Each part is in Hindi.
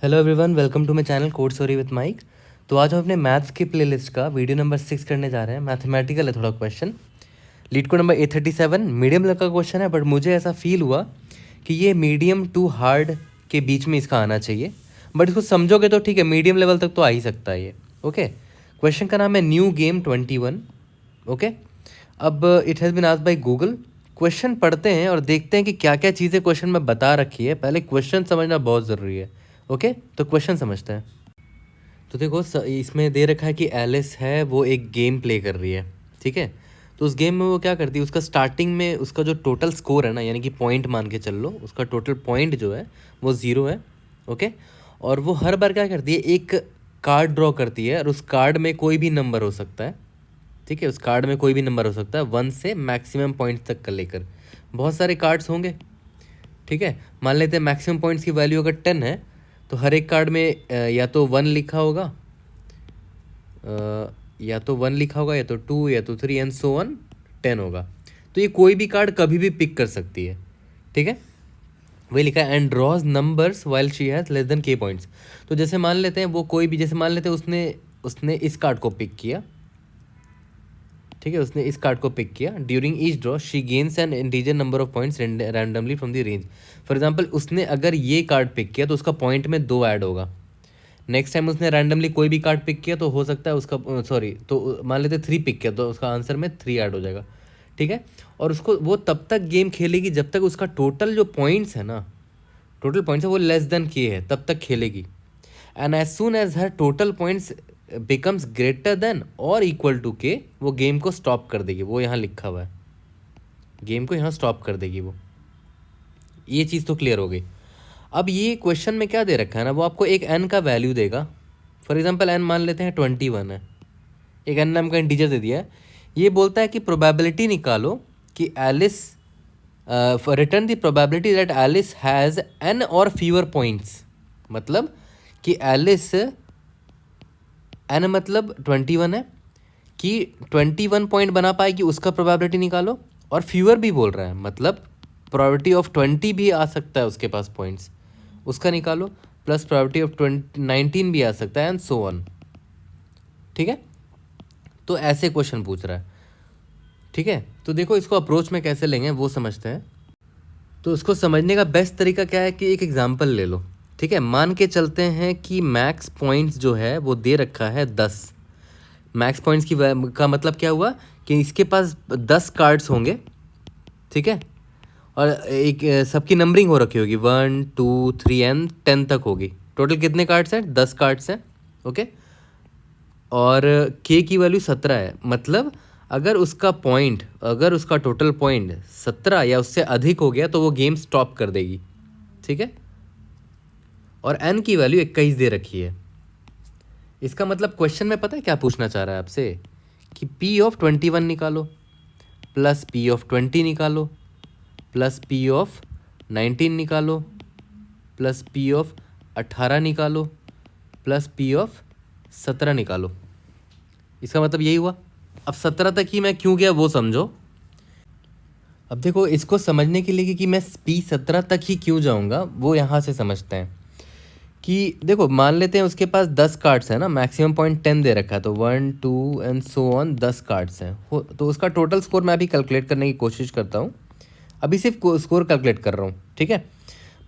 Hello everyone, welcome to my channel code story with Mike. तो आज हम अपने मैथ्स की प्लेलिस्ट का वीडियो नंबर 6 करने जा रहे हैं। मैथमेटिकल है थोड़ा question. Leet code number A37 medium level का क्वेश्चन है, बट मुझे ऐसा फील हुआ कि ये मीडियम टू हार्ड के बीच में इसका आना चाहिए। बट इसको समझोगे तो ठीक है, मीडियम लेवल तक तो आ ही सकता है ये। ओके, क्वेश्चन का नाम है न्यू गेम 21। ओके, अब it has been asked by Google. Question पढ़ते हैं और देखते हैं कि क्या क्या चीज़ें क्वेश्चन में बता रखी है। पहले क्वेश्चन समझना बहुत ज़रूरी है। ओके, तो क्वेश्चन समझते हैं। तो देखो इसमें दे रखा है कि एलिस है वो एक गेम प्ले कर रही है। ठीक है, तो उस गेम में वो क्या करती है, उसका स्टार्टिंग में उसका जो टोटल स्कोर है ना, यानी कि पॉइंट मान के चल लो, उसका टोटल पॉइंट जो है वो 0 है। ओके, और वो हर बार क्या करती है, एक कार्ड ड्रॉ करती है और उस कार्ड में कोई भी नंबर हो सकता है। ठीक है, उस कार्ड में कोई भी नंबर हो सकता है 1 से मैक्सिमम पॉइंट्स तक का लेकर। बहुत सारे कार्ड्स होंगे। ठीक है, मान लेते हैं मैक्सिमम पॉइंट्स की वैल्यू अगर 10 है, तो हर एक कार्ड में या तो 1 लिखा होगा, या तो 1 लिखा होगा, या तो 2, या तो 3 एंड सो ऑन 10 होगा। तो ये कोई भी कार्ड कभी भी पिक कर सकती है। ठीक है, वही लिखा है and draws numbers while she has less than k points. तो जैसे मान लेते हैं वो कोई भी, जैसे मान लेते हैं उसने उसने इस कार्ड को पिक किया। ठीक है, उसने इस कार्ड को पिक किया। During each draw she gains N integer number of points randomly from the range. For example, उसने अगर ये कार्ड पिक किया तो उसका पॉइंट में 2 ऐड होगा। नेक्स्ट टाइम उसने रैंडमली कोई भी कार्ड पिक किया तो हो सकता है उसका तो मान लेते 3 पिक किया तो उसका आंसर में 3 ऐड हो जाएगा। ठीक है, और उसको वो तब तक गेम खेलेगी जब तक उसका टोटल जो पॉइंट्स है ना, टोटल पॉइंट्स है वो लेस देन k है, तब तक खेलेगी। And as soon as her total points becomes greater than or equal to k, वो गेम को स्टॉप कर देगी। वो यहाँ लिखा हुआ है, गेम को यहाँ स्टॉप कर देगी वो। ये चीज़ तो क्लियर हो गई। अब ये क्वेश्चन में क्या दे रखा है ना, वो आपको एक n का वैल्यू देगा। फॉर एग्जाम्पल n मान लेते हैं 21 है, एक n नाम का इंटीजर दे दिया है। ये बोलता है कि प्रोबेबिलिटी निकालो कि Alice return the probability that Alice has n or fewer points. मतलब कि एलिस n मतलब 21 है, कि 21 पॉइंट बना पाएगी, उसका प्रोबेबिलिटी निकालो। और फीवर भी बोल रहा है, मतलब प्रोबेबिलिटी ऑफ 20 भी आ सकता है उसके पास पॉइंट्स, उसका निकालो। प्लस प्रोबेबिलिटी ऑफ 19 भी आ सकता है एंड सो ऑन। ठीक है, तो ऐसे क्वेश्चन पूछ रहा है। ठीक है, तो देखो इसको अप्रोच में कैसे लेंगे वो समझते हैं। तो उसको समझने का बेस्ट तरीका क्या है कि एक एग्जाम्पल ले लो। ठीक है, मान के चलते हैं कि मैक्स पॉइंट्स जो है वो दे रखा है 10। मैक्स पॉइंट्स का मतलब क्या हुआ कि इसके पास 10 कार्ड्स होंगे। ठीक है, और एक सबकी नंबरिंग हो रखी होगी 1 2 3 एंड 10 तक होगी। टोटल कितने कार्ड्स हैं? 10 कार्ड्स हैं। ओके, और k की वैल्यू 17 है। मतलब अगर उसका टोटल पॉइंट 17 या उससे अधिक हो गया तो वो गेम स्टॉप कर देगी। ठीक है, और n की वैल्यू 21 दे रखी है। इसका मतलब क्वेश्चन में पता है क्या पूछना चाह रहा है आपसे, कि p ऑफ 21 निकालो, प्लस p ऑफ 20 निकालो, प्लस p ऑफ 19 निकालो, प्लस p ऑफ 18 निकालो, प्लस p ऑफ 17 निकालो। इसका मतलब यही हुआ। अब 17 तक ही मैं क्यों गया वो समझो। अब देखो इसको समझने के लिए कि मैं P17 तक ही क्यों जाऊंगा वो यहाँ से समझते हैं। कि देखो मान लेते हैं उसके पास 10 कार्ड्स हैं ना, मैक्सिमम पॉइंट 10 दे रखा है, तो 1 2 एंड सो ऑन 10 कार्ड्स हैं। तो उसका टोटल स्कोर मैं अभी कैलकुलेट करने की कोशिश करता हूँ। अभी सिर्फ स्कोर कैलकुलेट कर रहा हूँ। ठीक है,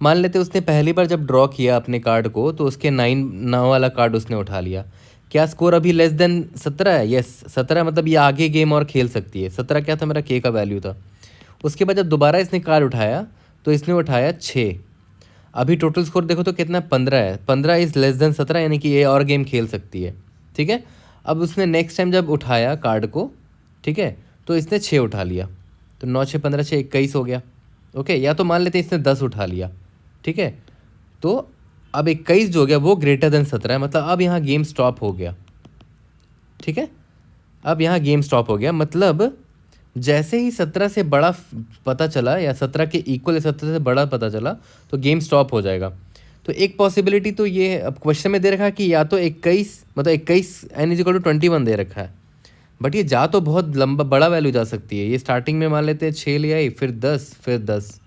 मान लेते हैं उसने पहली बार जब ड्रॉ किया अपने कार्ड को तो उसके 9 वाला कार्ड उसने उठा लिया। क्या स्कोर अभी लेस देन 17 है? यस, 17। मतलब ये आगे गेम और खेल सकती है। 17 क्या था? मेरा k का वैल्यू था। उसके बाद जब दोबारा इसने कार्ड उठाया तो इसने उठाया 6। अभी टोटल स्कोर देखो तो कितना? 15 है। 15 इज़ लेस देन 17, यानी कि ये और गेम खेल सकती है। ठीक है, अब उसने नेक्स्ट टाइम जब उठाया कार्ड को, ठीक है, तो इसने 6 उठा लिया, तो 9 6 15 6 21 हो गया। ओके, या तो मान लेते हैं इसने 10 उठा लिया। ठीक है, तो अब 21 जो हो गया वो ग्रेटर देन 17 है। मतलब अब यहाँ गेम स्टॉप हो गया। ठीक है, अब यहाँ गेम स्टॉप हो गया। मतलब जैसे ही 17 से बड़ा पता चला, या 17 के इक्वल या 17 से बड़ा पता चला, तो गेम स्टॉप हो जाएगा। तो एक पॉसिबिलिटी तो ये, अब क्वेश्चन में दे रखा है कि या तो 21, मतलब 21 n = 21 दे रखा है। बट ये जा तो बहुत लंबा बड़ा वैल्यू जा सकती है। ये स्टार्टिंग में मान लेते हैं 6 ले आई, फिर 10, फिर 10,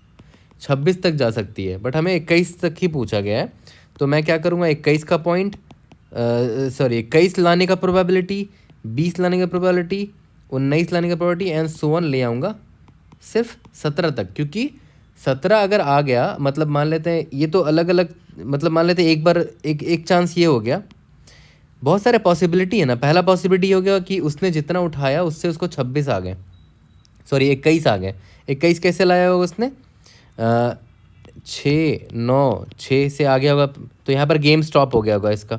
26 तक जा सकती है। बट हमें 21 तक ही पूछा गया है, तो मैं क्या करूँगा, 21 का पॉइंट, सॉरी 21 लाने का प्रोबेबिलिटी, 20 लाने का प्रोबेबिलिटी, 19 लाने का प्रोबेबिलिटी एंड सो ऑन ले आऊँगा सिर्फ 17 तक, क्योंकि 17 अगर आ गया मतलब मान लेते हैं ये तो अलग अलग, मतलब मान लेते हैं एक बार एक चांस ये हो गया, बहुत सारे पॉसिबिलिटी है ना। पहला पॉसिबिलिटी हो गया कि उसने जितना उठाया उससे उसको 26 आ गए, सॉरी 21 आ गए। 21 कैसे लाया होगा उसने, 6 से आ गया होगा, तो यहाँ पर गेम स्टॉप हो गया होगा इसका।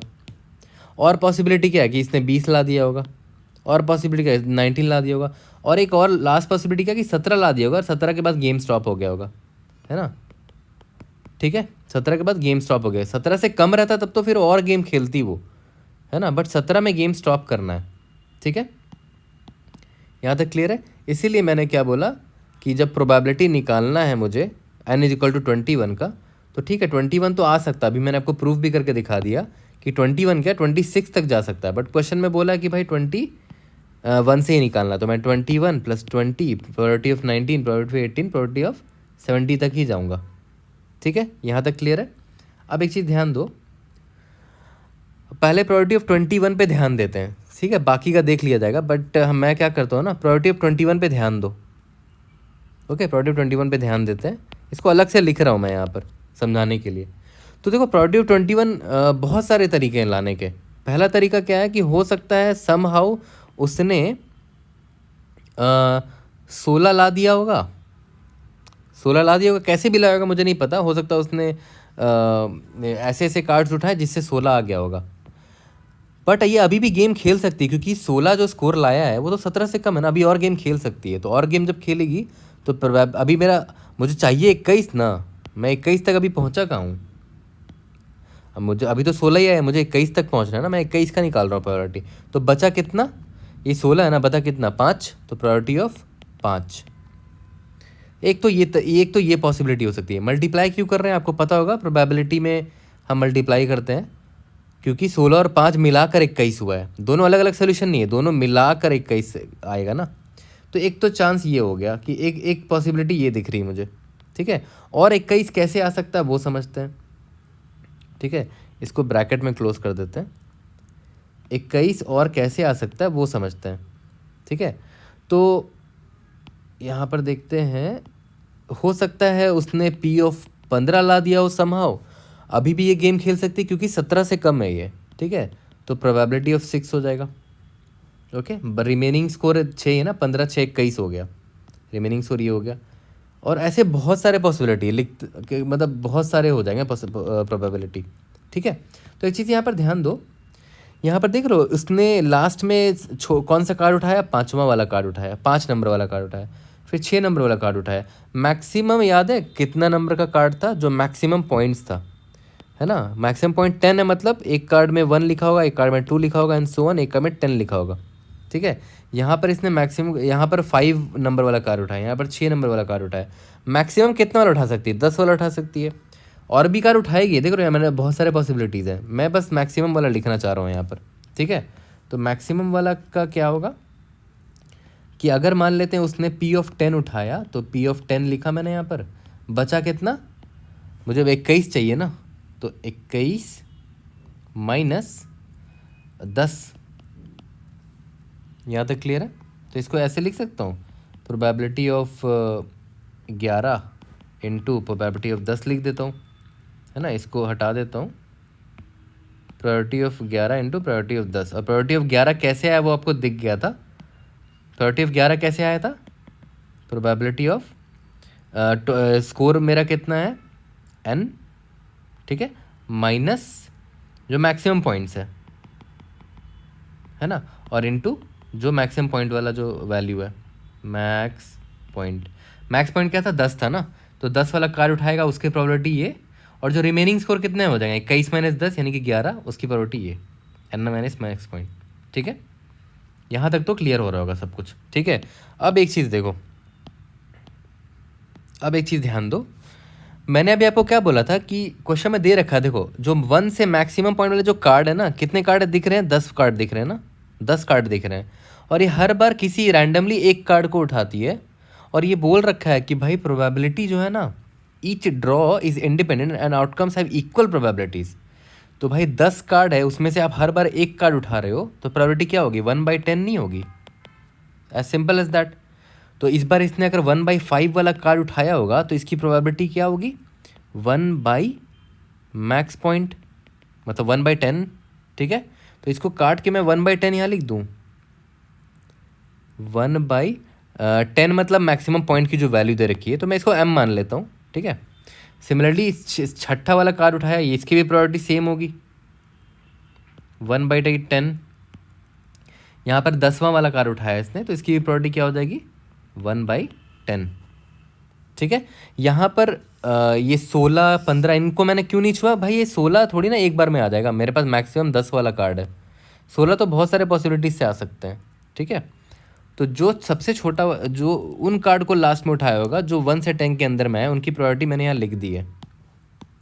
और पॉसिबिलिटी क्या है कि इसने 20 ला दिया होगा, और पॉसिबिलिटी क्या है 19 ला दिया होगा, और एक और लास्ट पॉसिबिलिटी क्या है कि 17 ला दिया होगा और 17 के बाद गेम स्टॉप हो गया होगा, है ना। ठीक है, 17 के बाद गेम स्टॉप हो गया। 17 से कम रहता तब तो फिर और गेम खेलती वो, है ना, बट 17 में गेम स्टॉप करना है। ठीक है, यहाँ तक क्लियर है। इसीलिए मैंने क्या बोला कि जब प्रोबेबिलिटी निकालना है मुझे n इज इक्वल टू 21 का, तो ठीक है 21 तो आ सकता है, अभी मैंने आपको प्रूफ भी करके दिखा दिया कि 21 क्या 26 तक जा सकता है, बट क्वेश्चन में बोला कि भाई 21 से ही निकालना, तो मैं 21 + 20 probability of 19 probability of 18 probability of 70 तक ही जाऊँगा। ठीक है, यहाँ तक क्लियर है। अब एक चीज़ ध्यान दो, पहले प्रोबेबिलिटी ऑफ 21 पे ध्यान देते हैं, ठीक है, बाकी का देख लिया जाएगा, बट मैं क्या करता हूँ ना, प्रोबेबिलिटी ऑफ 21 पे ध्यान दो। ओके, प्रोबेबिलिटी ऑफ 21 पे ध्यान देते हैं, इसको अलग से लिख रहा हूँ मैं यहाँ पर समझाने के लिए। तो देखो प्रोबेबिलिटी ऑफ 21 बहुत सारे तरीके हैं लाने के। पहला तरीका क्या है कि हो सकता है समहाउ उसने 16 ला दिया होगा, 16 ला दिया होगा, कैसे भी लाया होगा मुझे नहीं पता, हो सकता है उसने ऐसे ऐसे कार्ड्स उठाए जिससे 16 आ गया होगा, बट ये अभी भी गेम खेल सकती है क्योंकि 16 जो स्कोर लाया है वो तो 17 से कम है ना, अभी और गेम खेल सकती है। तो और गेम जब खेलेगी तो अभी मुझे चाहिए 21 ना, मैं 21 तक अभी पहुंचा कहाँ हूँ, अब मुझे अभी तो 16 ही आया है, मुझे 21 तक पहुंचना है ना, मैं 21 का निकाल रहा हूँ प्रायोरिटी। तो बचा कितना, ये 16 है ना, बता कितना 5, तो प्रायोरिटी ऑफ 5। एक तो ये पॉसिबिलिटी हो सकती है। मल्टीप्लाई क्यों कर रहे हैं आपको पता होगा, प्रोबेबिलिटी में हम मल्टीप्लाई करते हैं क्योंकि 16 और 5 मिलाकर 21 हुआ है, दोनों अलग अलग सोल्यूशन नहीं है, दोनों मिलाकर 21 आएगा ना। तो एक तो चांस ये हो गया कि एक पॉसिबिलिटी ये दिख रही है मुझे। ठीक है, और 21 कैसे आ सकता है वो समझते हैं। ठीक है, इसको ब्रैकेट में क्लोज कर देते हैं, 21 और कैसे आ सकता है वो समझते हैं। ठीक है, तो यहाँ पर देखते हैं, हो सकता है उसने P ऑफ 15 ला दिया हो समहाउ, अभी भी ये गेम खेल सकती है क्योंकि 17 से कम है ये। ठीक है, तो प्रोबेबिलिटी ऑफ 6 हो जाएगा। ओके, रिमेनिंग स्कोर 6 है ना, 15 6 21 हो गया, रिमेनिंग स्कोर ये हो गया। और ऐसे बहुत सारे पॉसिबिलिटी मतलब बहुत सारे हो जाएंगे प्रोबेबिलिटी। ठीक है, तो एक चीज़ यहाँ पर ध्यान दो, यहाँ पर देख रहे हो उसने लास्ट में कौन सा कार्ड उठाया, 5वां वाला कार्ड उठाया, 5 नंबर वाला कार्ड उठाया, फिर 6 नंबर वाला कार्ड उठाया। मैक्सिमम याद है कितना नंबर का कार्ड था जो मैक्सिमम पॉइंट्स था, है ना, मैक्सिमम पॉइंट 10 है, मतलब एक कार्ड में 1 लिखा होगा, एक कार्ड में 2 लिखा होगा एंड सो ऑन, एक कार्ड में 10 लिखा होगा। ठीक है, यहाँ पर इसने मैक्सिमम, यहाँ पर 5 नंबर वाला कार्ड उठाया, यहाँ पर 6 नंबर वाला कार्ड उठाया। मैक्सिमम कितना वाला उठा सकती है, 10 वाला उठा सकती है, और भी कार्ड उठाएगी। देख रहे हो मैंने बहुत सारे पॉसिबिलिटीज़ हैं, मैं बस मैक्सिमम वाला लिखना चाह रहा हूँ यहाँ पर। ठीक है, तो मैक्सिमम वाला का क्या होगा कि अगर मान लेते हैं उसने P ऑफ 10 उठाया, तो P ऑफ 10 लिखा मैंने यहाँ पर, बचा कितना, मुझे 21 चाहिए ना, तो 21 माइनस 10। यहाँ तक क्लियर है, तो इसको ऐसे लिख सकता हूँ, probability of 11 into probability of 10 लिख देता हूँ, है ना, इसको हटा देता हूँ, probability of 11 into probability of 10। और प्रोबेबिलिटी ऑफ 11 कैसे आया वो आपको दिख गया था, प्रोबेबिलिटी ऑफ 11 कैसे आया था, प्रोबेबिलिटी ऑफ स्कोर मेरा कितना है n, ठीक है, माइनस जो मैक्सिमम पॉइंट्स है ना, और इनटू जो मैक्सिमम पॉइंट वाला जो वैल्यू है, मैक्स पॉइंट क्या था, 10 था ना, तो 10 वाला कार्ड उठाएगा उसकी प्रोबेबिलिटी ये, और जो रिमेनिंग स्कोर कितने हो जाएंगे, 21 माइनस 10 यानी कि 11, उसकी प्रोबेबिलिटी ये n माइनस मैक्स पॉइंट। ठीक है, यहाँ तक तो क्लियर हो रहा होगा सब कुछ। ठीक है, अब एक चीज़ देखो, अब एक चीज़ ध्यान दो, मैंने अभी आपको क्या बोला था कि क्वेश्चन में दे रखा है, देखो जो 1 से मैक्सिमम पॉइंट वाले जो कार्ड है ना, कितने कार्ड दिख रहे हैं, 10 कार्ड दिख रहे हैं ना, 10 कार्ड दिख रहे हैं, और ये हर बार किसी रैंडमली एक कार्ड को उठाती है, और ये बोल रखा है कि भाई प्रोबेबिलिटी जो है ना, each draw is independent and outcomes have equal probabilities. तो भाई 10 कार्ड है, उसमें से आप हर बार एक कार्ड उठा रहे हो, तो प्रोबेबिलिटी क्या होगी, 1/10 नहीं होगी, एज सिंपल एज दैट। तो इस बार इसने अगर 1/5 वाला कार्ड उठाया होगा तो इसकी प्रोबेबिलिटी क्या होगी, 1/मैक्स पॉइंट, मतलब 1/10, ठीक है। तो इसको काट के मैं 1/10 यहाँ लिख दूँ, 1/10 मतलब मैक्सिमम पॉइंट की जो वैल्यू दे रखी है, तो मैं इसको m मान लेता हूँ, ठीक है। सिमिलरली इस छठा वाला कार्ड उठाया, इसकी भी प्रोबेबिलिटी सेम होगी, 1/10। यहाँ पर 10वां वाला कार्ड उठाया इसने, तो इसकी भी प्रोबेबिलिटी क्या हो जाएगी, 1/10, ठीक है। यहाँ पर ये 16, 15 इनको मैंने क्यों नहीं छुआ भाई, ये 16 थोड़ी ना एक बार में आ जाएगा, मेरे पास मैक्सिमम 10 वाला कार्ड है, 16 तो बहुत सारे पॉसिबिलिटीज से आ सकते हैं, ठीक है। तो जो सबसे छोटा, जो उन कार्ड को लास्ट में उठाया होगा जो 1 से 10 के अंदर में है, उनकी प्रोबेबिलिटी मैंने यहाँ लिख दी है,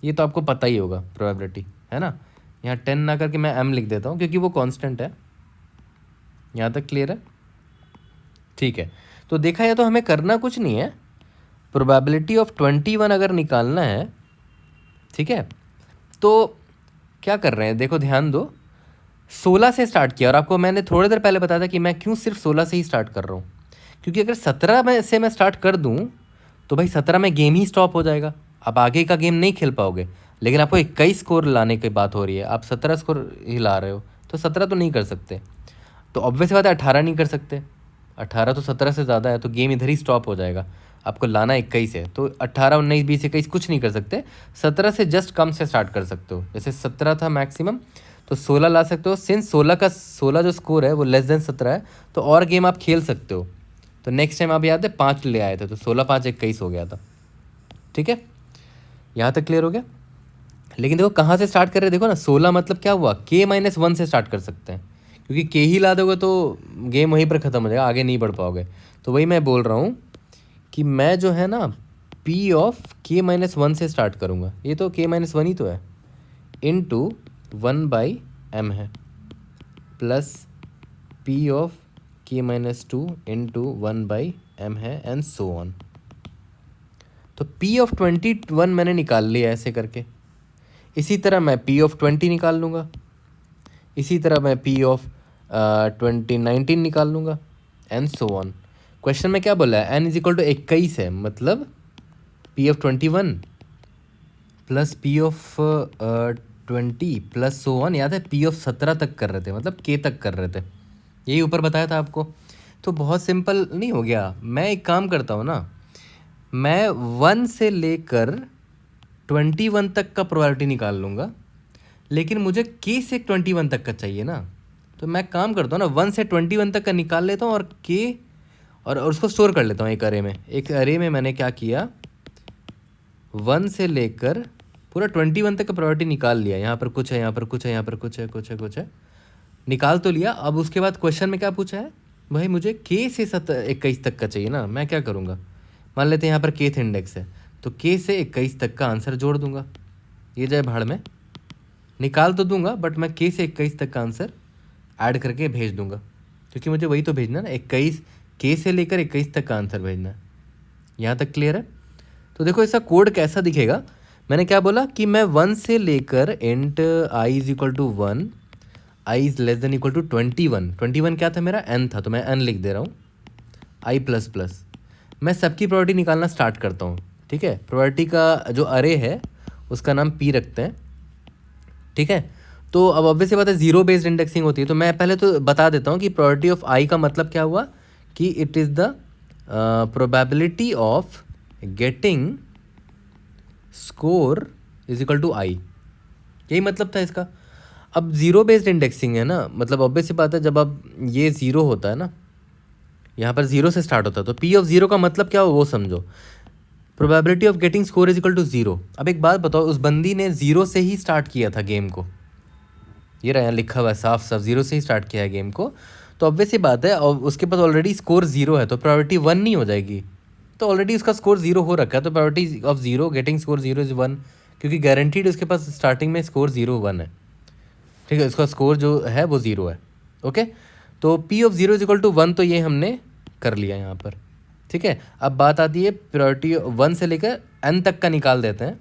ये तो आपको पता ही होगा प्रोबेबिलिटी, है ना। यहाँ 10 ना करके मैं m लिख देता हूँ क्योंकि वो कांस्टेंट है। यहाँ तक क्लियर है, ठीक है। तो देखा जाए तो हमें करना कुछ नहीं है, प्रोबेबिलिटी ऑफ 21 अगर निकालना है, ठीक है, तो क्या कर रहे हैं, देखो ध्यान दो, 16 से स्टार्ट किया, और आपको मैंने थोड़ी देर पहले बताया था कि मैं क्यों सिर्फ 16 से ही स्टार्ट कर रहा हूँ, क्योंकि अगर 17 में से मैं स्टार्ट कर दूँ तो भाई 17 में गेम ही स्टॉप हो जाएगा, आप आगे का गेम नहीं खेल पाओगे। लेकिन आपको 21 स्कोर लाने की बात हो रही है, आप 17 स्कोर ही ला रहे हो, तो 17 तो नहीं कर सकते, तो ऑब्वियस बात है 18 नहीं कर सकते, 18 तो 17 से ज़्यादा है, तो गेम इधर ही स्टॉप हो जाएगा। आपको लाना 21 है, तो 18, 19, 20, 21 कुछ नहीं कर सकते, 17 से जस्ट कम से स्टार्ट कर सकते हो, जैसे 17 था मैक्सिमम, तो 16 ला सकते हो। सिंस 16 जो स्कोर है वो लेस देन 17 है, तो और गेम आप खेल सकते हो। तो नेक्स्ट टाइम आप याद है 5 ले आए थे, तो 16, 5, 21 हो गया था, ठीक है। यहाँ तक क्लियर हो गया। लेकिन देखो कहाँ से स्टार्ट कर रहे हैं, देखो ना 16 मतलब क्या हुआ, k-1 से स्टार्ट कर सकते हैं, क्योंकि k ही ला दोगे तो गेम वहीं पर ख़त्म हो जाएगा, आगे नहीं बढ़ पाओगे। तो वही मैं बोल रहा हूँ कि मैं जो है ना p ऑफ k-1 से स्टार्ट करूँगा, ये तो k-1 ही तो है, इनटू 1/m है, plus p of k-2 into 1/m है, एंड सो ऑन। तो p ऑफ 21 मैंने निकाल लिया ऐसे करके, इसी तरह मैं p ऑफ 20 निकाल लूँगा, इसी तरह मैं p ऑफ 19 निकाल लूँगा, एंड सो ऑन। क्वेश्चन में क्या बोला है, n इज इक्वल टू 21 है, मतलब p of 21 plus p of 20 plus so on. याद है p ऑफ 17 तक कर रहे थे, मतलब k तक कर रहे थे, यही ऊपर बताया था आपको। तो बहुत सिंपल नहीं हो गया, मैं एक काम करता हूँ ना, मैं 1 से लेकर 21 तक का प्रोबेबिलिटी निकाल लूँगा, लेकिन मुझे k से 21 तक का चाहिए ना, तो मैं काम करता हूँ ना 1 से 21 तक का निकाल लेता हूँ, और k और उसको स्टोर कर लेता हूँ एक अरे में। एक अरे में मैंने क्या किया, 1 से लेकर पूरा 21 तक का प्रोबेबिलिटी निकाल लिया, यहाँ पर कुछ है, यहाँ पर कुछ है, यहाँ पर कुछ है, कुछ है, कुछ है, निकाल तो लिया। अब उसके बाद क्वेश्चन में क्या पूछा है, भाई मुझे k से 21 तक का चाहिए ना, मैं क्या करूँगा, मान लेते हैं यहाँ पर kth इंडेक्स है, तो k से 21 तक का आंसर जोड़ दूंगा, ये जाए भाड़ में, निकाल तो दूंगा बट मैं k से 21 तक का आंसर ऐड करके भेज दूंगा, क्योंकि मुझे वही तो भेजना ना, 21 k से लेकर 21 तक का आंसर भेजना है। यहाँ तक क्लियर है। तो देखो इसका कोड कैसा दिखेगा, मैंने क्या बोला कि मैं 1 से लेकर int i is equal to 1, i is less than equal to 21 क्या था मेरा, n था, तो मैं n लिख दे रहा हूँ, i प्लस प्लस, मैं सबकी प्रोबेबिलिटी निकालना स्टार्ट करता हूँ, ठीक है। प्रोबेबिलिटी का जो अरे है उसका नाम p रखते हैं, ठीक है। तो अब ऑब्वियस सी बात है, जीरो बेस्ड इंडेक्सिंग होती है, तो मैं पहले तो बता देता हूँ कि प्रोबेबिलिटी ऑफ i का मतलब क्या हुआ, कि it is the probability of getting score is equal to i, यही मतलब था इसका। अब ज़ीरो बेस्ड इंडेक्सिंग है ना, मतलब ऑब्वियस सी बात है, जब अब ये ज़ीरो होता है ना, यहाँ पर ज़ीरो से स्टार्ट होता है, तो p ऑफ ज़ीरो का मतलब क्या हो वो समझो, probability of getting score is equal to 0। अब एक बात बताओ, उस बंदी ने 0 से ही स्टार्ट किया था गेम को, ये रहा यहाँ लिखा हुआ है साफ साफ, 0 से ही स्टार्ट किया है गेम को, तो ऑब्वियस सी बात है, और उसके पास ऑलरेडी स्कोर 0 है, तो प्रोबेबिलिटी 1 नहीं हो जाएगी, तो ऑलरेडी उसका स्कोर 0 हो रखा है, तो probability of 0 getting score 0 is 1, क्योंकि गारंटीड उसके पास स्टार्टिंग में स्कोर 0 1 है, ठीक है, उसका स्कोर जो है वो 0 है, ओके। तो p of 0 is equal to 1, तो ये हमने कर लिया यहाँ पर, ठीक है। अब बात आती है प्रोबेबिलिटी 1 से लेकर n तक का निकाल देते हैं,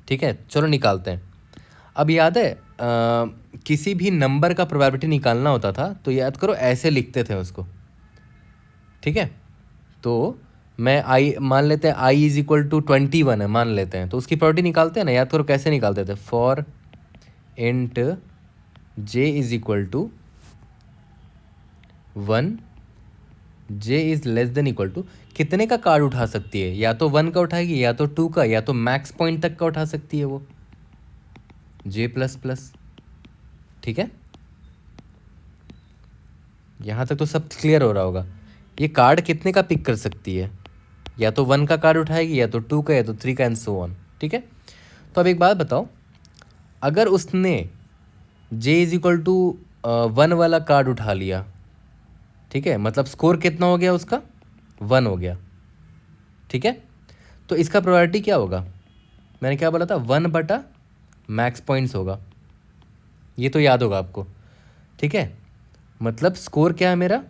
ठीक है, चलो निकालते हैं। अब याद है किसी भी नंबर का प्रोबेबिलिटी निकालना होता था तो याद करो ऐसे लिखते थे उसको, ठीक है। तो मैं आई मान लेते हैं आई इज इक्वल टू 21 है मान लेते हैं, तो उसकी प्रोबेबिलिटी निकालते हैं ना, याद करो कैसे निकालते थे। For int j is equal to 1, j is less than equal to कितने का कार्ड उठा सकती है, या तो 1 का उठाएगी, या तो 2 का, या तो मैक्स पॉइंट तक का उठा सकती है वो जे प्लस प्लस, ठीक है। यहाँ तक तो सब क्लियर हो रहा होगा। ये कार्ड कितने का पिक कर सकती है, या तो 1 का कार्ड उठाएगी, या तो 2 का, या तो 3 का, एंड सो ऑन, ठीक है। तो अब एक बात बताओ, अगर उसने जे इज इक्वल टू 1 वाला कार्ड उठा लिया, ठीक है, मतलब स्कोर कितना हो गया उसका, 1 हो गया, ठीक है। तो इसका प्रोबेबिलिटी क्या होगा, मैंने क्या बोला था, 1 बटा मैक्स पॉइंट्स होगा, ये तो याद होगा आपको, ठीक है। मतलब स्कोर क्या है मेरा,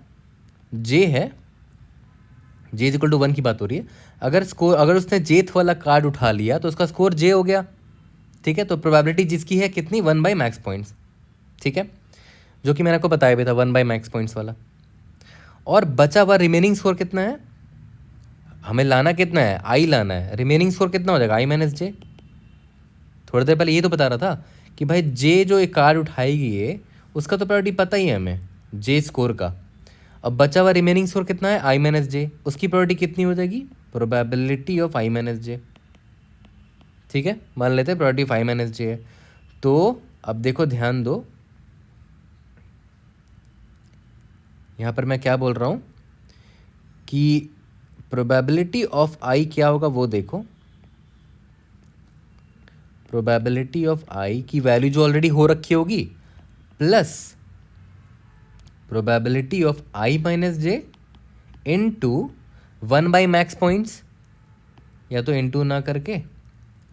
जे है, जे इज इक्वल टू 1 की बात हो रही है। अगर उसने जेथ वाला कार्ड उठा लिया तो उसका स्कोर जे हो गया, ठीक है। तो प्रोबेबिलिटी जिसकी है कितनी, 1 बाई मैक्स पॉइंट्स, ठीक है, जो कि मैंने आपको बताया भी था 1 बाई मैक्स पॉइंट्स वाला। और बचा हुआ रिमेनिंग स्कोर कितना है, हमें लाना कितना है, आई लाना है। रिमेनिंग स्कोर कितना हो जाएगा, आई माइनस जे। थोड़ी देर पहले ये तो बता रहा था कि भाई जे जो एक कार्ड उठाएगी ये, उसका तो प्रोबेबिलिटी पता ही है हमें जे स्कोर का। अब बचा हुआ रिमेनिंग स्कोर कितना है, आई माइनस जे, उसकी प्रोबेबिलिटी कितनी हो जाएगी, प्रोबेबिलिटी ऑफ आई माइनस जे, ठीक है। मान लेते हैं प्रोबेबिलिटी ऑफ आई माइनस जे है। तो अब देखो ध्यान दो, यहाँ पर मैं क्या बोल रहा हूँ कि प्रोबेबिलिटी ऑफ आई क्या होगा वो देखो। प्रोबेबिलिटी ऑफ आई की वैल्यू जो ऑलरेडी हो रखी होगी, plus probability of I minus J into 1 by max points, या तो इनटू ना करके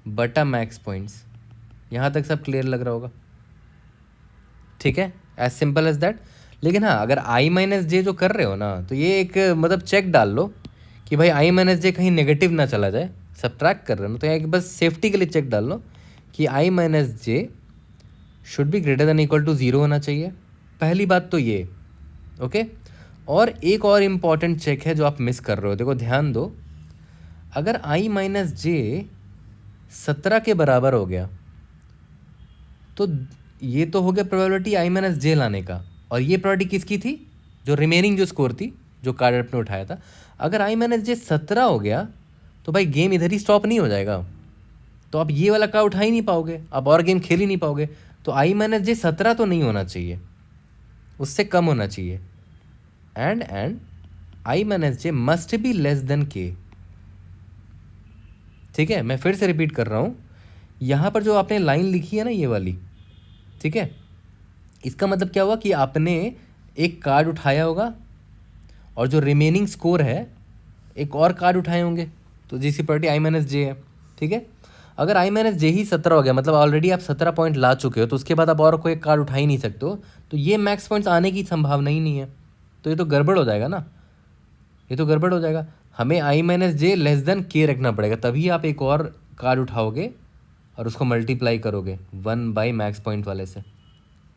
बटा मैक्स पॉइंट्स। यहाँ तक सब क्लियर लग रहा होगा, ठीक है, एज सिंपल एज दैट। लेकिन हाँ, अगर आई माइनस जे जो कर रहे हो ना, तो ये एक मतलब चेक डाल लो कि भाई आई माइनस जे कहीं नेगेटिव ना चला जाए, सब्ट्रैक्ट कर रहे हो ना, तो यहाँ एक बस सेफ्टी के लिए चेक डाल लो कि I minus J should be greater than equal to 0 होना चाहिए। पहली बात तो ये, ओके। और एक और इम्पॉर्टेंट चेक है जो आप मिस कर रहे हो, देखो ध्यान दो, अगर आई माइनस जे 17 के बराबर हो गया तो ये तो हो गया प्रोबेबिलिटी आई माइनस जे लाने का, और ये प्रोबेबिलिटी किसकी थी, जो रिमेनिंग जो स्कोर थी जो कार्ड आपने उठाया था। अगर आई माइनस जे 17 हो गया तो भाई गेम इधर ही स्टॉप नहीं हो जाएगा, तो आप ये वाला कार्ड उठा ही नहीं पाओगे, आप और गेम खेल ही नहीं पाओगे। तो आई माइनस जे 17 तो नहीं होना चाहिए, उससे कम होना चाहिए। And I minus J must be less than के, ठीक है। मैं फिर से रिपीट कर रहा हूँ, यहाँ पर जो आपने लाइन लिखी है ना ये वाली, ठीक है, इसका मतलब क्या हुआ कि आपने एक कार्ड उठाया होगा और जो रिमेनिंग स्कोर है एक और कार्ड उठाए होंगे, तो जिसकी प्रॉपर्टी आई माइनस जे है, ठीक है। अगर आई माइनस जे ही 17 हो गया, मतलब ऑलरेडी आप 17 पॉइंट ला चुके हो, तो उसके बाद आप और कोई कार्ड उठा ही नहीं सकते हो, तो ये मैक्स पॉइंट्स आने की संभावना ही नहीं है, तो ये तो गड़बड़ हो जाएगा ना, ये तो गड़बड़ हो जाएगा। हमें आई माइनस जे लेस देन के रखना पड़ेगा, तभी आप एक और कार्ड उठाओगे और उसको मल्टीप्लाई करोगे 1 बाई मैक्स पॉइंट वाले से,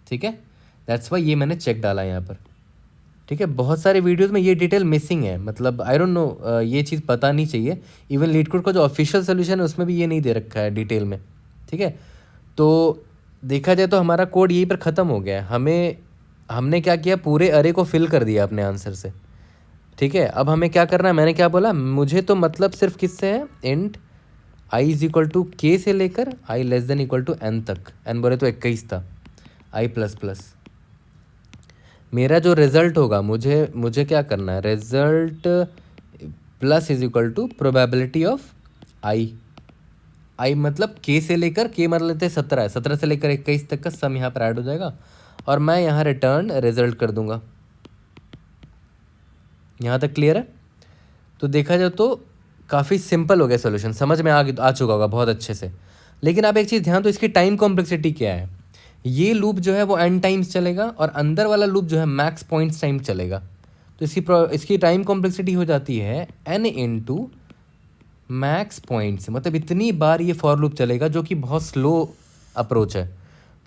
ठीक है। दैट्स वाई ये मैंने चेक डाला यहाँ पर, ठीक है। बहुत सारे वीडियोस में ये डिटेल मिसिंग है, मतलब आई डोंट नो, ये चीज़ पता नहीं चाहिए। इवन लीड कोड का जो ऑफिशियल सोल्यूशन है उसमें भी ये नहीं दे रखा है डिटेल में, ठीक है। तो देखा जाए तो हमारा कोड यहीं पर ख़त्म हो गया है। हमने क्या किया, पूरे अरे को फिल कर दिया अपने आंसर से, ठीक है। अब हमें क्या करना है, मैंने क्या बोला, मुझे तो मतलब सिर्फ किससे है, int I is equal to K से लेकर I less than equal to N तक, एन बोले तो 21 था, आई प्लस प्लस। मेरा जो रिजल्ट होगा, मुझे क्या करना है, result plus is equal to probability of I मतलब के से लेकर, के मतलब लेते हैं 17 है, 17 से लेकर 21 तक का सम यहाँ पर ऐड हो जाएगा, और मैं यहाँ रिटर्न रिजल्ट कर दूंगा। यहाँ तक क्लियर है। तो देखा जाए तो काफ़ी सिंपल हो गया सोल्यूशन, समझ में आ चुका होगा बहुत अच्छे से। लेकिन आप एक चीज़ ध्यान दो, इसकी टाइम कॉम्प्लेक्सिटी क्या है। ये लूप जो है वो n टाइम्स चलेगा और अंदर वाला लूप जो है मैक्स पॉइंट्स टाइम चलेगा, तो इसकी टाइम कॉम्प्लेक्सिटी हो जाती है n इंटू मैक्स पॉइंट्स, मतलब इतनी बार ये फॉर लूप चलेगा, जो कि बहुत स्लो अप्रोच है।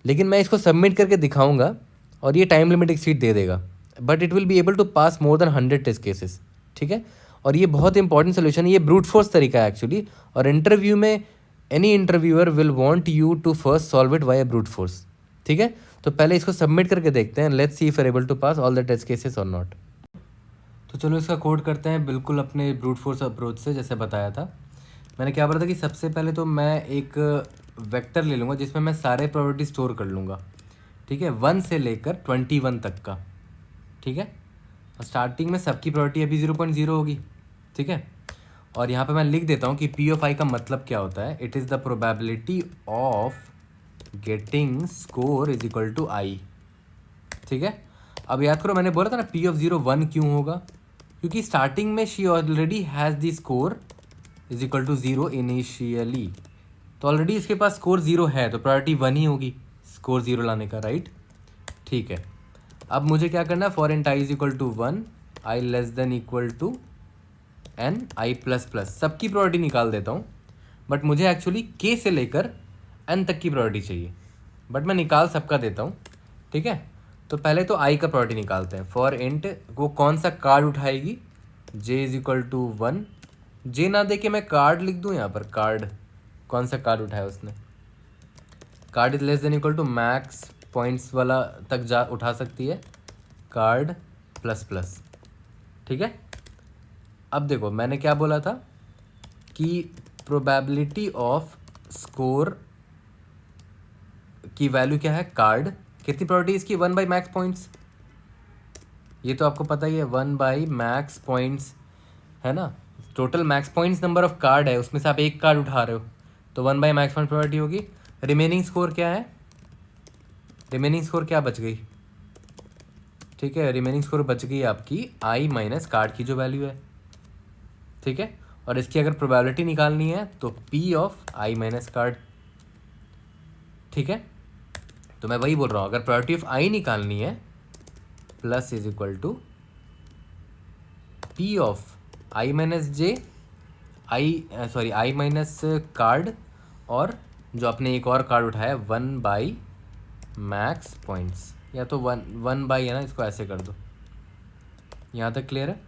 लेकिन मैं इसको सबमिट करके दिखाऊंगा और ये टाइम लिमिट एक्सीड दे देगा, but it will be able to pass more than 100 test cases, ठीक है। और ये बहुत इंपॉर्टेंट सोल्यूशन है, ये ब्रूट फोर्स तरीका है एक्चुअली। और इंटरव्यू में any interviewer will want you to first solve it by brute force, ठीक है। तो पहले इसको सबमिट करके देखते हैं, let's see if are able to pass all the test cases और नॉट। तो चलो इसका कोड करते हैं बिल्कुल अपने ब्रूट फोर्स अप्रोच से, जैसे बताया था। मैंने क्या बोला था कि सबसे पहले तो मैं एक वेक्टर ले लूँगा जिसमें मैं सारे प्रोबेबिलिटी स्टोर कर लूँगा, ठीक है, 1 से लेकर 21 तक का, ठीक है। और स्टार्टिंग में सबकी प्रोबेबिलिटी अभी 0.0 होगी, ठीक है। और यहाँ पे मैं लिख देता हूँ कि पी ऑफ आई का मतलब क्या होता है, it is the probability of getting score is equal to I, ठीक है। अब याद करो मैंने बोला था ना पी ऑफ 0 1 क्यों होगा, क्योंकि स्टार्टिंग में she already has the score is equal to 0 initially, तो ऑलरेडी इसके पास स्कोर 0 है, तो प्रायोरिटी 1 ही होगी स्कोर 0 लाने का, राइट, ठीक है। अब मुझे क्या करना है, for int i is equal to 1, i less than equal to n i plus plus, सबकी प्रायोरिटी निकाल देता हूँ, बट मुझे एक्चुअली के से लेकर एन तक की प्रायोरिटी चाहिए, बट मैं निकाल सबका देता हूँ, ठीक है। तो पहले तो आई का प्रायोरिटी निकालते हैं। फॉर इंट वो कौन सा कार्ड उठाएगी, जे इज इक्वल टू 1, जे ना दे के मैं कार्ड लिख दूँ यहाँ पर, कार्ड कौन सा कार्ड उठाया उसने, card is less than equal to max points वाला तक जा उठा सकती है, कार्ड प्लस प्लस, ठीक है। अब देखो मैंने क्या बोला था कि प्रोबेबिलिटी ऑफ स्कोर की वैल्यू क्या है, कार्ड, कितनी प्रोबेबिलिटी इसकी, 1 बाई मैक्स पॉइंट्स, ये तो आपको पता ही है, 1 बाई मैक्स पॉइंट्स है ना, total max points number of card है, उसमें से आप एक कार्ड उठा रहे हो, तो 1 बाई मैक्स पॉइंट प्रोबेबिलिटी होगी। रिमेनिंग स्कोर क्या है, रिमेनिंग स्कोर क्या बच गई, ठीक है, रिमेनिंग स्कोर बच गई आपकी आई माइनस कार्ड की जो वैल्यू है, ठीक है। और इसकी अगर प्रोबेबिलिटी निकालनी है तो P of I minus card, ठीक है। तो मैं वही बोल रहा हूँ, अगर प्रोबेबिलिटी ऑफ आई निकालनी है plus is equal to P of I minus j, i minus card, और जो आपने एक और कार्ड उठाया 1 बाई मैक्स पॉइंट्स, या तो 1 बाई है ना, इसको ऐसे कर दो, यहाँ तक क्लियर है,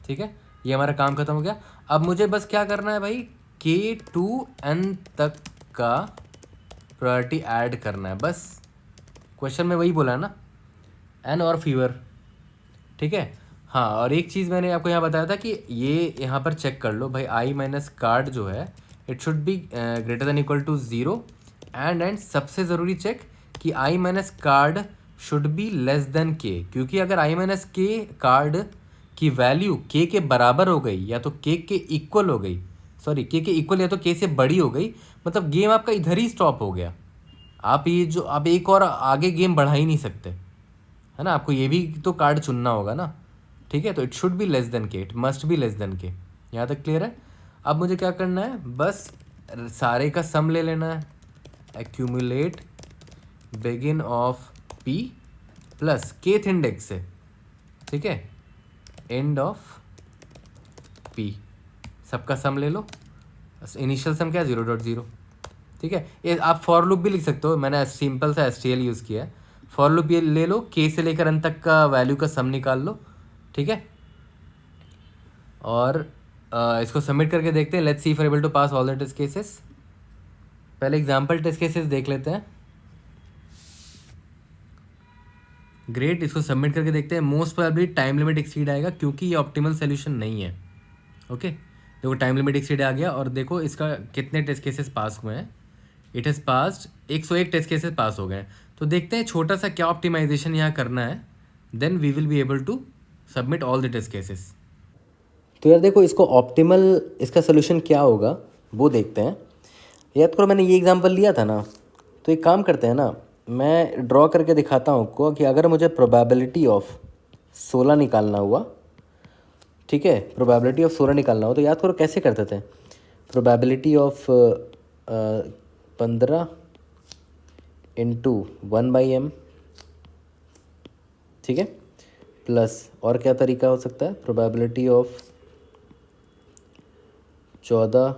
ठीक है। ये हमारा काम खत्म हो गया। अब मुझे बस क्या करना है भाई, के टू एन तक का प्रायोरिटी ऐड करना है, बस क्वेश्चन में वही बोला है ना, एन और फीवर, ठीक है। हाँ, और एक चीज़ मैंने आपको यहाँ बताया था कि ये यहाँ पर चेक कर लो भाई, आई माइनस कार्ड जो है it should be greater than equal to 0, and सबसे ज़रूरी चेक कि I minus card should be less than K, क्योंकि अगर आई माइनस के कार्ड की वैल्यू के बराबर हो गई या तो के इक्वल हो गई, सॉरी के इक्वल या तो के से बड़ी हो गई, मतलब गेम आपका इधर ही स्टॉप हो गया, आप ये जो आप एक और आगे गेम बढ़ा ही नहीं सकते, है ना, आपको ये भी तो कार्ड चुनना होगा ना, ठीक है। तो it should be less than K, it must be less than K, यहाँ तक क्लियर है। अब मुझे क्या करना है, बस सारे का सम ले लेना है, accumulate begin of P plus kth index से, ठीक है, एंड ऑफ पी, सबका सम ले लो, इनिशियल सम क्या है 0.0, ठीक है। ये आप फॉर लूप भी लिख सकते हो, मैंने सिंपल सा STL यूज़ किया है, फॉर लूप ये ले लो, के से लेकर एन तक का वैल्यू का सम निकाल लो, ठीक है। और इसको सबमिट करके देखते हैं, let's see if able to pass all the test cases. पहले एग्जांपल टेस्ट केसेस देख लेते हैं, ग्रेट, इसको सबमिट करके देखते हैं। Most probably time limit exceed आएगा क्योंकि ये ऑप्टिमल सोल्यूशन नहीं है, ओके। देखो टाइम लिमिट एक्सीड आ गया, और देखो इसका कितने टेस्ट केसेस पास हुए हैं, it has passed 101 test cases pass हो गए। तो देखते हैं छोटा सा क्या ऑप्टिमाइजेशन यहाँ करना है, then we will be able to submit all the test cases. तो यार देखो इसको ऑप्टिमल इसका सोल्यूशन क्या होगा वो देखते हैं। याद करो मैंने ये एग्जांपल लिया था ना, तो एक काम करते हैं ना, मैं ड्रॉ करके दिखाता हूँ आपको कि अगर मुझे प्रोबेबिलिटी ऑफ 16 निकालना हुआ, ठीक है, प्रोबेबिलिटी ऑफ 16 निकालना हो, तो याद करो कैसे करते थे, प्रोबेबिलिटी ऑफ 15 इंटू 1/m, ठीक है, प्लस और क्या तरीका हो सकता है, प्रोबेबिलिटी ऑफ 14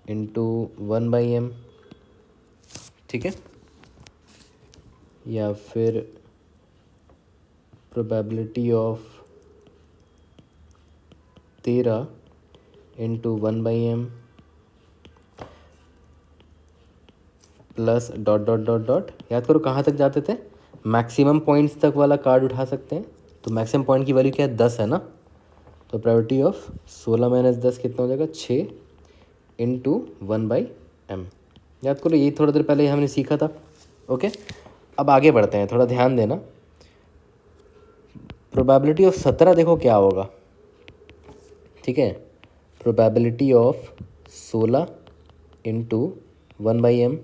इंटू 1/m ठीक है, या फिर probability of 13 into 1/m plus dot dot dot dot. याद करो कहाँ तक जाते थे, मैक्सिमम पॉइंट्स तक वाला कार्ड उठा सकते हैं। तो मैक्सिमम पॉइंट की वैल्यू क्या है, 10 है ना। तो प्रोबेबिलिटी ऑफ 16 माइनस 10 कितना हो जाएगा, 6 इंटू 1/m। याद करो यही थोड़ा देर पहले हमने सीखा था। ओके, अब आगे बढ़ते हैं, थोड़ा ध्यान देना। प्रोबेबिलिटी ऑफ 17 देखो क्या होगा, ठीक है। Probability of 16 into 1/m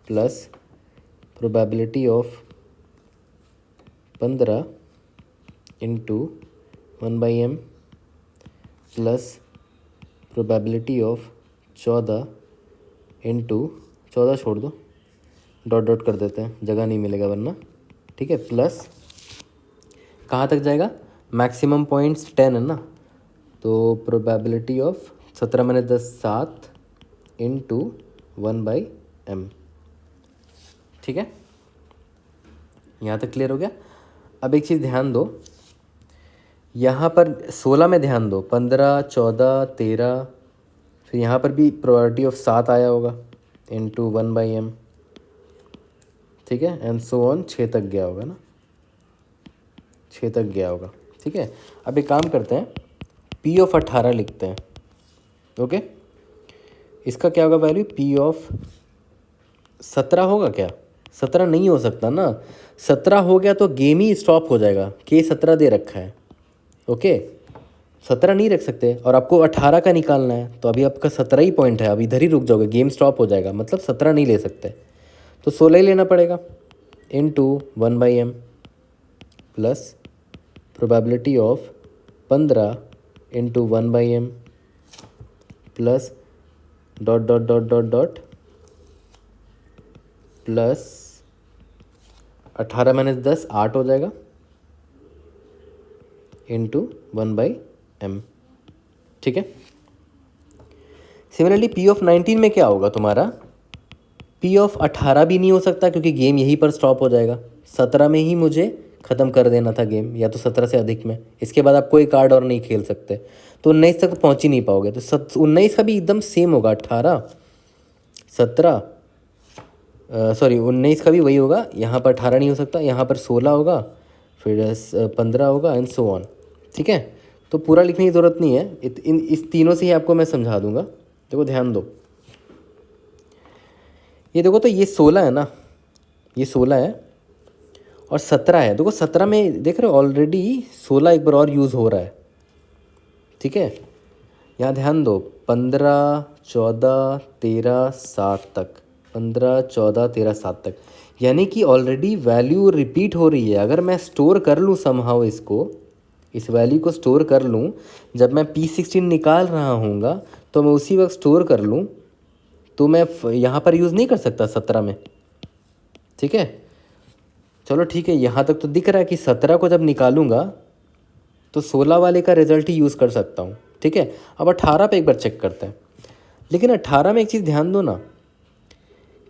plus probability of 15 into 1/m plus probability of 14 into 14 छोड़ दो, डॉट डॉट कर देते हैं, जगह नहीं मिलेगा वरना, ठीक है। प्लस कहाँ तक जाएगा, मैक्सिमम पॉइंट्स 10 है ना, तो प्रोबेबिलिटी ऑफ 17 मैंने 10 7 इंटू 1/m, ठीक है। यहाँ तक क्लियर हो गया। अब एक चीज़ ध्यान दो, यहाँ पर 16 में ध्यान दो, 15 14 13, फिर यहाँ पर भी प्रोबेबिलिटी ऑफ 7 आया होगा इंटू 1/m, ठीक है, एंड सो ऑन 6 तक गया होगा ना, 6 तक गया होगा, ठीक है। अब एक काम करते हैं, P ऑफ 18 लिखते हैं। ओके, इसका क्या होगा वैल्यू, P ऑफ 17 होगा क्या, 17 नहीं हो सकता ना, 17 हो गया तो गेम ही स्टॉप हो जाएगा, K 17 दे रखा है। ओके, 17 नहीं रख सकते, और आपको 18 का निकालना है, तो अभी आपका 17 ही पॉइंट है, अब इधर ही रुक जाओगे, गेम स्टॉप हो जाएगा, मतलब 17 नहीं ले सकते, तो 16 ही लेना पड़ेगा into 1/m plus probability of 15 into 1/m plus dot dot dot dot dot plus 18 minus 10 8 हो जाएगा इंटू 1/m, ठीक है। सिमिलरली P ऑफ 19 में क्या होगा तुम्हारा, P ऑफ 18 भी नहीं हो सकता क्योंकि गेम यहीं पर स्टॉप हो जाएगा, 17 में ही मुझे ख़त्म कर देना था गेम, या तो 17 से अधिक में, इसके बाद आप कोई कार्ड और नहीं खेल सकते, तो 19 तक पहुंच ही नहीं पाओगे। तो 19 का भी एकदम सेम होगा, 18 17 सॉरी 19 का भी वही होगा, यहाँ पर 18 नहीं हो सकता, यहाँ पर 16 होगा, फिर 15 होगा एंड सो ऑन, ठीक है। तो पूरा लिखने की ज़रूरत नहीं है, इस तीनों से ही आपको मैं समझा दूंगा। देखो ध्यान दो, ये देखो तो ये 16 है ना, ये 16 है और 17 है। देखो 17 में देख रहे हो ऑलरेडी 16 एक बार और यूज़ हो रहा है, ठीक है। यहाँ ध्यान दो, 15 14 13 7 तक, 15 14 13 7 तक, यानी कि ऑलरेडी वैल्यू रिपीट हो रही है। अगर मैं स्टोर कर लूँ समहाउ इसको, इस वैल्यू को स्टोर कर लूँ, जब मैं P16 निकाल रहा हूँगा तो मैं उसी वक्त स्टोर कर लूँ, तो मैं यहाँ पर यूज़ नहीं कर सकता 17 में, ठीक है। चलो ठीक है, यहाँ तक तो दिख रहा है कि 17 को जब निकालूंगा तो 16 वाले का रिजल्ट ही यूज़ कर सकता हूँ, ठीक है। अब 18 पे एक बार चेक करते हैं, लेकिन 18 में एक चीज़ ध्यान दो ना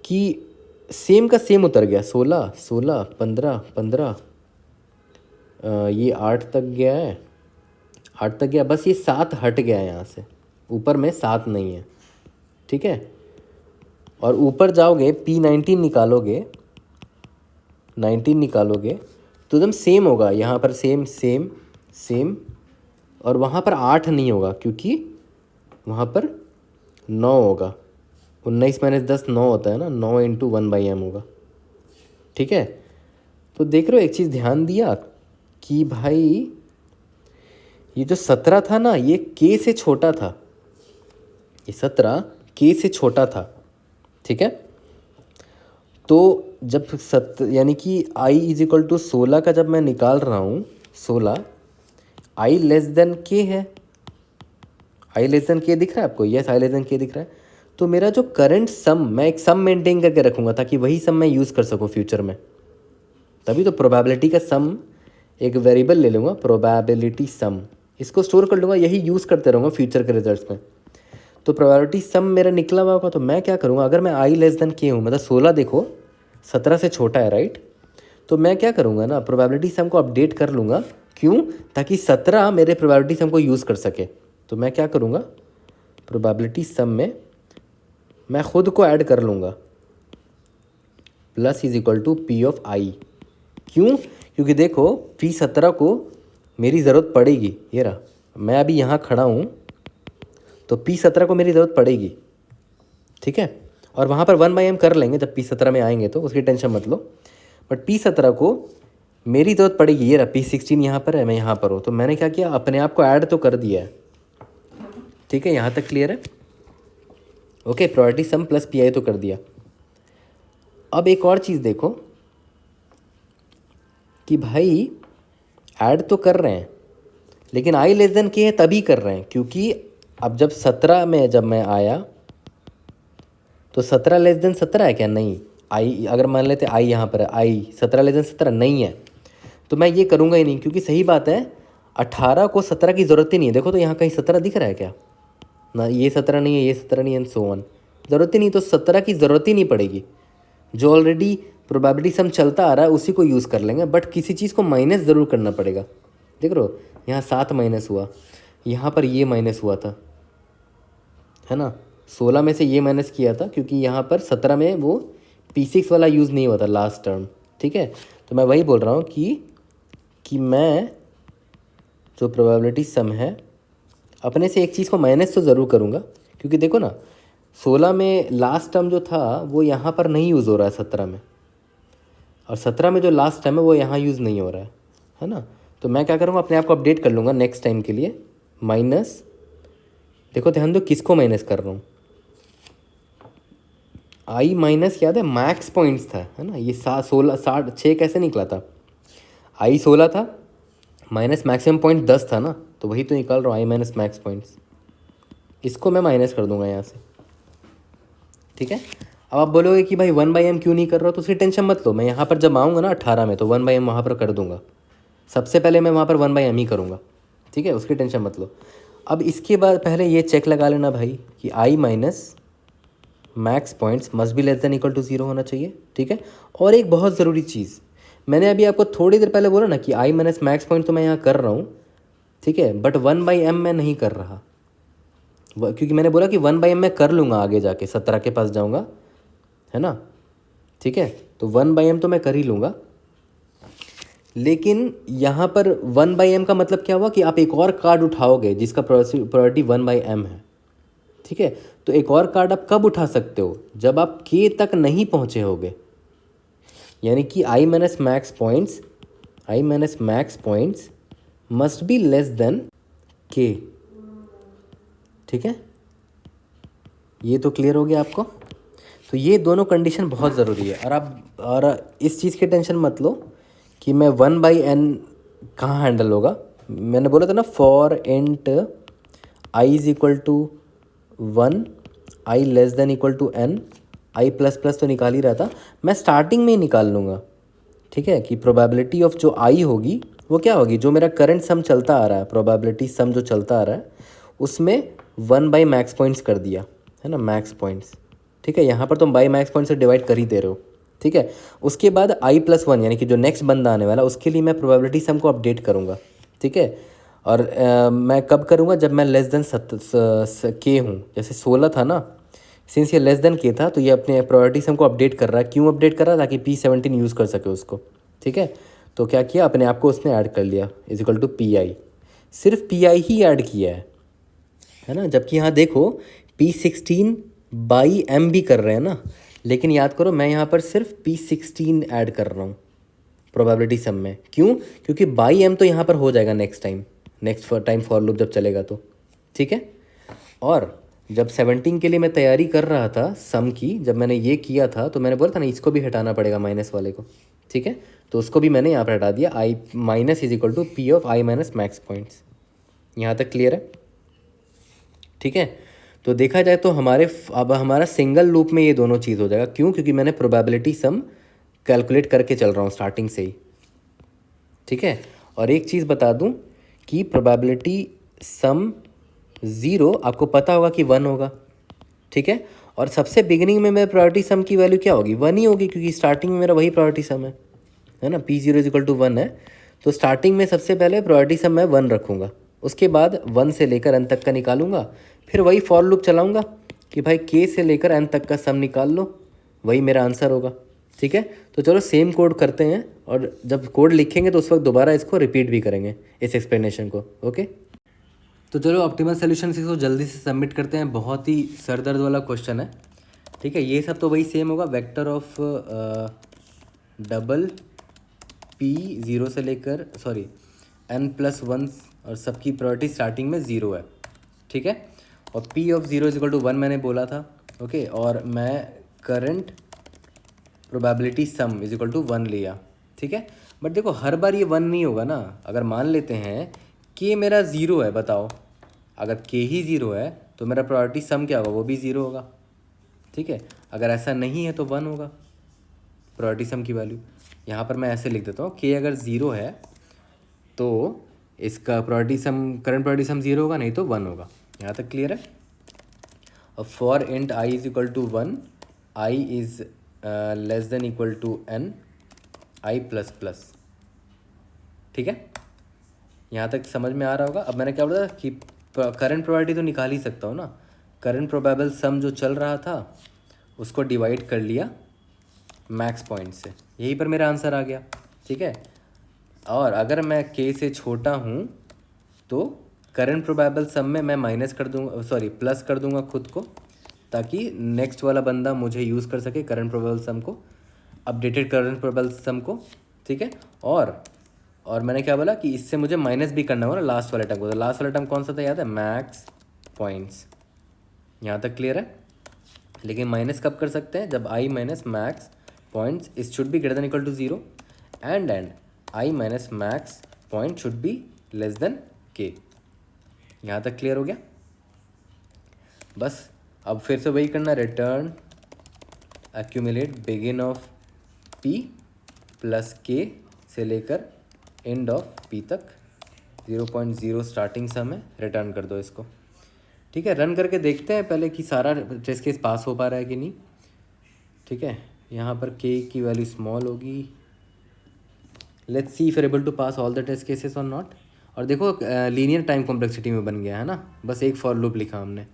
कि सेम का सेम उतर गया, 16 16 15 15, ये 8 तक गया है, 8 तक गया, बस ये 7 हट गया है यहाँ से, ऊपर में 7 नहीं है, ठीक है। और ऊपर जाओगे P19 निकालोगे, 19 निकालोगे तो एकदम सेम होगा, यहाँ पर सेम सेम सेम, और वहाँ पर 8 नहीं होगा क्योंकि वहाँ पर 9 होगा, 19 माइनस 10 9 होता है ना, 9 इंटू 1/m होगा, ठीक है। तो देख रहे हो एक चीज़ ध्यान दिया कि भाई ये जो 17 था ना, ये K से छोटा था, ये 17 K से छोटा था, ठीक है। तो जब यानी कि I इज इक्वल टू 16 का जब मैं निकाल रहा हूँ, 16 I लेस देन K है, I लेस देन K दिख रहा है आपको, yes I less than K दिख रहा है। तो मेरा जो करंट सम, मैं एक सम मेंटेन करके रखूँगा ताकि वही सम मैं यूज़ कर सकूँ फ्यूचर में, तभी तो प्रोबेबिलिटी का सम एक वेरिएबल ले लूँगा, प्रोबेबिलिटी सम, इसको स्टोर कर लूँगा, यही यूज़ करते रहूँगा फ्यूचर के रिजल्ट्स में। तो प्रोबेबिलिटी सम मेरा निकला हुआ होगा, तो मैं क्या करूँगा, अगर मैं आई लेस देन के हूँ, मतलब 16 देखो 17 से छोटा है, राइट, तो मैं क्या करूँगा ना, प्रोबेबिलिटी सम को अपडेट कर लूँगा। क्यों? ताकि 17 मेरे प्रोबेबिलिटी सम को यूज़ कर सके। तो मैं क्या करूँगा, प्रोबेबिलिटी सम में मैं खुद को ऐड कर लूँगा, plus is equal to P of I. क्यों? क्योंकि देखो पी 17 को मेरी ज़रूरत पड़ेगी, ये रहा, मैं अभी यहाँ खड़ा हूँ तो पी 17 को मेरी ज़रूरत पड़ेगी, ठीक है। और वहाँ पर 1/m कर लेंगे जब पी 17 में आएंगे, तो उसकी टेंशन मत लो। बट पी 17 को मेरी ज़रूरत पड़ेगी, ये रहा पी 16 यहाँ पर है, मैं यहाँ पर हूँ, तो मैंने क्या किया, अपने आप को ऐड तो कर दिया है, ठीक है। यहाँ तक क्लियर है? Okay, probability sum plus p i तो कर दिया। अब एक और चीज़ देखो कि भाई ऐड तो कर रहे हैं, लेकिन आई लेस देन के है तभी कर रहे हैं, क्योंकि अब जब 17 में जब मैं आया तो 17 लेस देन 17 है क्या? नहीं। आई अगर मान लेते आई यहाँ पर है, आई 17 लेस देन 17 नहीं है, तो मैं ये करूँगा ही नहीं, क्योंकि सही बात है 18 को 17 की ज़रूरत ही नहीं है। देखो तो यहाँ कहीं 17 दिख रहा है क्या? ना, ये 17 नहीं है, ये 17 नहीं है, एंड सो ऑन, ज़रूरत ही नहीं, तो 17 की ज़रूरत ही नहीं पड़ेगी। जो ऑलरेडी प्रोबेबिलिटी सम चलता आ रहा है उसी को यूज़ कर लेंगे, बट किसी चीज़ को माइनस ज़रूर करना पड़ेगा। देख रहे हो, यहाँ 7 माइनस हुआ, यहाँ पर ये माइनस हुआ था, है ना, 16 में से ये माइनस किया था, क्योंकि यहाँ पर 17 में वो P6 वाला यूज़ नहीं हुआ था लास्ट टर्म, ठीक है। तो मैं वही बोल रहा हूँ कि मैं जो प्रोबेबिलिटी सम है अपने से एक चीज़ को माइनस तो ज़रूर करूँगा, क्योंकि देखो ना 16 में लास्ट टर्म जो था वो यहाँ पर नहीं यूज़ हो रहा है 17 में, और 17 में जो लास्ट टर्म है वो यहाँ यूज़ नहीं हो रहा है ना। तो मैं क्या करूँगा, अपने आप को अपडेट कर लूँगा नेक्स्ट टाइम के लिए, माइनस, देखो ध्यान दो किसको माइनस कर रहा हूँ, आई माइनस, याद है मैक्स पॉइंट्स था, है ना, ये 6 कैसे निकला था, आई 16 था माइनस मैक्सिमम पॉइंट 10 था ना, तो वही तो निकाल रहा हूँ, आई माइनस मैक्स पॉइंट्स, इसको मैं माइनस कर दूंगा यहाँ से, ठीक है। अब आप बोलोगे कि भाई 1/m क्यों नहीं कर रहा हो, तो उसकी टेंशन मत लो, मैं यहाँ पर जब आऊँगा ना 18 में, तो 1/m वहाँ पर कर दूंगा, सबसे पहले मैं वहाँ पर 1/m ही करूँगा, ठीक है, उसकी टेंशन मत लो। अब इसके बाद पहले ये चेक लगा लेना भाई कि I minus max points must be less than equal to 0 होना चाहिए, ठीक है। और एक बहुत ज़रूरी चीज़, मैंने अभी आपको थोड़ी देर पहले बोला ना कि आई माइनस मैक्स पॉइंट तो मैं यहाँ कर रहा हूँ, ठीक है, बट 1/m मैं नहीं कर रहा, क्योंकि मैंने बोला कि 1/m मैं कर लूँगा आगे जाके, 17 के पास जाऊँगा, है ना, ठीक है। तो 1/m तो मैं कर ही लूँगा, लेकिन यहाँ पर 1/m का मतलब क्या हुआ कि आप एक और कार्ड उठाओगे जिसका प्रायोरिटी 1/m है, ठीक है। तो एक और कार्ड आप कब उठा सकते हो, जब आप k तक नहीं पहुँचे होगे, यानी कि I minus max points must be less than k, ठीक है। ये तो क्लियर हो गया आपको। तो ये दोनों कंडीशन बहुत ज़रूरी है, और इस चीज़ की टेंशन मत लो कि मैं 1/n कहाँ हैंडल होगा। मैंने बोला था ना, for int I is equal to 1, i less than equal to n, i plus plus तो निकाल ही रहा था, मैं स्टार्टिंग में ही निकाल लूँगा, ठीक है, कि प्रोबेबिलिटी ऑफ जो आई होगी वो क्या होगी, जो मेरा करंट सम चलता आ रहा है, प्रोबेबिलिटी सम जो चलता आ रहा है उसमें 1 मैक्स पॉइंट्स कर दिया, है ना, मैक्स पॉइंट्स, ठीक है। यहाँ पर तुम बाई मैक्स पॉइंट से डिवाइड कर ही दे रहे हो, ठीक है। उसके बाद i+1 यानी कि जो नेक्स्ट बंदा आने वाला, उसके लिए मैं प्रोबेबिलिटी सम को अपडेट करूँगा, ठीक है। और मैं कब करूँगा, जब मैं लेस देन k हूँ, जैसे 16 था ना, सिंस ये लेस देन k था, तो ये अपने प्रोबेबिलिटी सम को अपडेट कर रहा है। क्यों अपडेट कर रहा है? ताकि P17 यूज़ कर सके उसको, ठीक है। तो क्या किया, अपने आप को उसने ऐड कर लिया, इज इक्वल टू PI, सिर्फ PI ही ऐड किया है ना। जबकि यहाँ देखो P16/m भी कर रहे हैं ना, लेकिन याद करो मैं यहाँ पर सिर्फ P16 ऐड कर रहा हूँ प्रोबेबिलिटी सम में। क्यों? क्योंकि बाई m तो यहाँ पर हो जाएगा नेक्स्ट टाइम फॉर लूप जब चलेगा तो, ठीक है। और जब 17 के लिए मैं तैयारी कर रहा था सम की, जब मैंने ये किया था, तो मैंने बोला था ना इसको भी हटाना पड़ेगा माइनस वाले को, ठीक है। तो उसको भी मैंने यहाँ पर हटा दिया, I minus is equal to P of I minus max points. यहाँ तक क्लियर है? ठीक है। तो देखा जाए तो अब हमारा सिंगल लूप में ये दोनों चीज़ हो जाएगा। क्यों? क्योंकि मैंने प्रोबेबिलिटी सम कैलकुलेट करके चल रहा हूँ स्टार्टिंग से ही, ठीक है। और एक चीज़ बता दूँ कि प्रोबेबिलिटी सम ज़ीरो आपको पता होगा कि 1 होगा, ठीक है। और सबसे बिगिनिंग में मेरा प्रायोरिटी सम की वैल्यू क्या होगी, 1 ही होगी, क्योंकि स्टार्टिंग में मेरा वही प्रायोरिटी सम है ना, P0 इज इक्वल टू 1 है। तो स्टार्टिंग में सबसे पहले प्रायोरिटी सम मैं 1 रखूँगा, उसके बाद 1 से लेकर n तक का निकालूंगा, फिर वही फॉर लूप चलाऊंगा कि भाई k से लेकर n तक का सम निकाल लो, वही मेरा आंसर होगा, ठीक है। तो चलो सेम कोड करते हैं, और जब कोड लिखेंगे तो उस वक्त दोबारा इसको रिपीट भी करेंगे, इस एक्सप्लेनेशन को, ओके। तो चलो ऑप्टिमल सोल्यूशन इसको जल्दी से सबमिट करते हैं, बहुत ही सर दर्द वाला क्वेश्चन है, ठीक है। ये सब तो वही सेम होगा, वेक्टर ऑफ डबल P0 से लेकर n+1 और सबकी प्रायोरिटी स्टार्टिंग में 0 है, ठीक है। और P of 0 is equal to 1 मैंने बोला था, ओके। और मैं current probability sum is equal to 1 लिया, ठीक है। बट देखो हर बार ये 1 नहीं होगा ना, अगर मान लेते हैं कि मेरा 0 है, बताओ अगर k ही 0 है तो मेरा प्रायोरिटी सम क्या होगा, वो भी 0 होगा, ठीक है। अगर ऐसा नहीं है तो 1 होगा प्रायोरिटी सम की वैल्यू। यहाँ पर मैं ऐसे लिख देता हूँ, k अगर 0 है तो इसका प्रायोरिटी सम, करंट प्रायोरिटी सम 0 होगा, नहीं तो 1 होगा। यहाँ तक क्लियर है। अब for int i is equal to 1, i is less than equal to n i plus plus, ठीक है। यहाँ तक समझ में आ रहा होगा। अब मैंने क्या बोला कि करंट प्रोबेबिलिटी तो निकाल ही सकता हूँ ना, करंट प्रोबेबल सम जो चल रहा था उसको डिवाइड कर लिया मैक्स पॉइंट से, यहीं पर मेरा आंसर आ गया, ठीक है। और अगर मैं k से छोटा हूँ तो करंट प्रोबेबल सम में मैं माइनस कर दूँगा, प्लस कर दूँगा खुद को, ताकि नेक्स्ट वाला बंदा मुझे यूज़ कर सके करंट प्रोबेबल सम को, अपडेटेड करंट प्रोबेबल सम को, ठीक है। और मैंने क्या बोला कि इससे मुझे माइनस भी करना होगा ना लास्ट वाले टर्म को, तो लास्ट वाला टर्म कौन सा था याद है, मैक्स पॉइंट्स। यहाँ तक क्लियर है। लेकिन माइनस कब कर सकते हैं, जब i minus max points is should be greater than equal to 0 and i minus max point should be less than k। यहाँ तक क्लियर हो गया। बस अब फिर से वही करना, return accumulate begin of p plus k से लेकर एंड ऑफ p तक 0.0 स्टार्टिंग सम है, रिटर्न कर दो इसको, ठीक है। रन करके देखते हैं पहले कि सारा टेस्ट केस पास हो पा रहा है कि नहीं, ठीक है। यहाँ पर k की वैल्यू स्मॉल होगी, let's see if able to pass all the test cases और नॉट। और देखो लीनियर टाइम कॉम्प्लेक्सिटी में बन गया है ना, बस एक फॉर लूप लिखा हमने,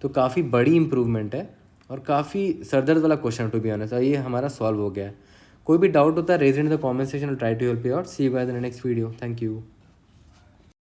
तो काफ़ी बड़ी इंप्रूवमेंट है और काफ़ी सरदर्द वाला क्वेश्चन टू बी ऑनेस्ट, और ये हमारा सॉल्व हो गया है। कोई भी डाउट होता है raise in the comment section, try to help you out. See you guys in the next video, thank you.